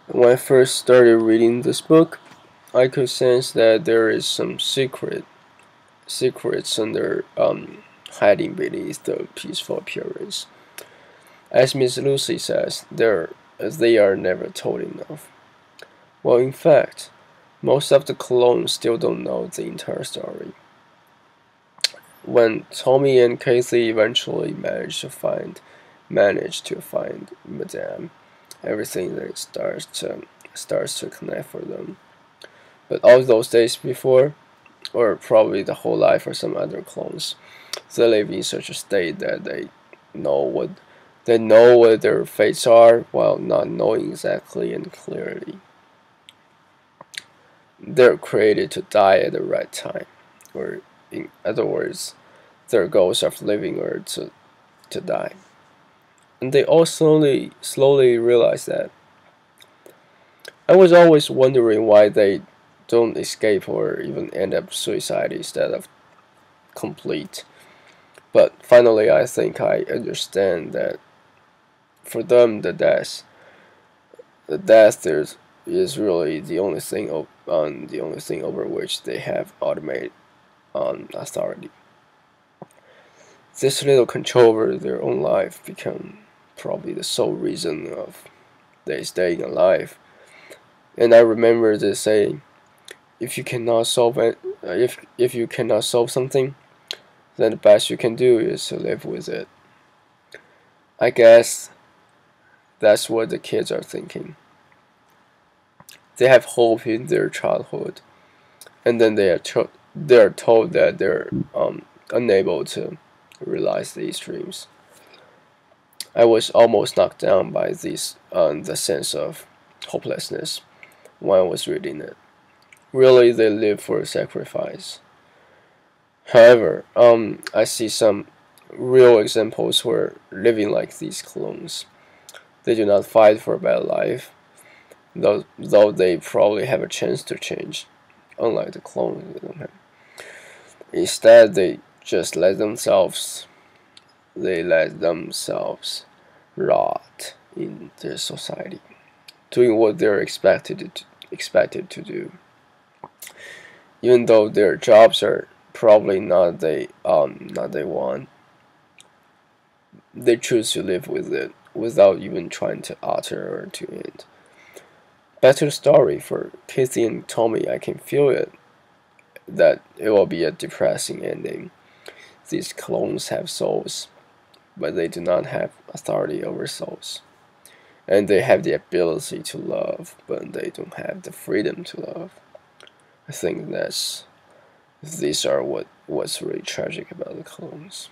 When I first started reading this book, I could sense that there is some secrets under hiding beneath the peaceful appearance. As Miss Lucy says, they are never told enough. Well, in fact, most of the clones still don't know the entire story. When Tommy and Casey eventually manage to find Madame, everything that starts to connect for them. But all those days before, or probably the whole life for some other clones, they live in such a state that know what they know what their fates are while not knowing exactly and clearly. They're created to die at the right time, or in other words, their goals of living are to die. And they all slowly realize that. I was always wondering why they don't escape or even end up suicide instead of complete. But finally, I think I understand that for them, the death is really the only thing over which they have ultimate authority. This little control over their own life become probably the sole reason of they staying alive. And I remember the saying, if you cannot solve it, if you cannot solve something, then the best you can do is to live with it. I guess that's what the kids are thinking. They have hope in their childhood, and then they are told that they're unable to realize these dreams. I was almost knocked down by the sense of hopelessness when I was reading it. Really, they live for a sacrifice. However, I see some real examples where living like these clones. They do not fight for a better life, though they probably have a chance to change, unlike the clones. They don't have. Instead, they let themselves rot in their society, doing what they're expected to do, even though their jobs are probably not they want. They choose to live with it without even trying to alter or to end. Back to the story for Casey and Tommy, I can feel it that it will be a depressing ending. These clones have souls, but they do not have authority over souls. And they have the ability to love, but they don't have the freedom to love. I think these are what's really tragic about the clones.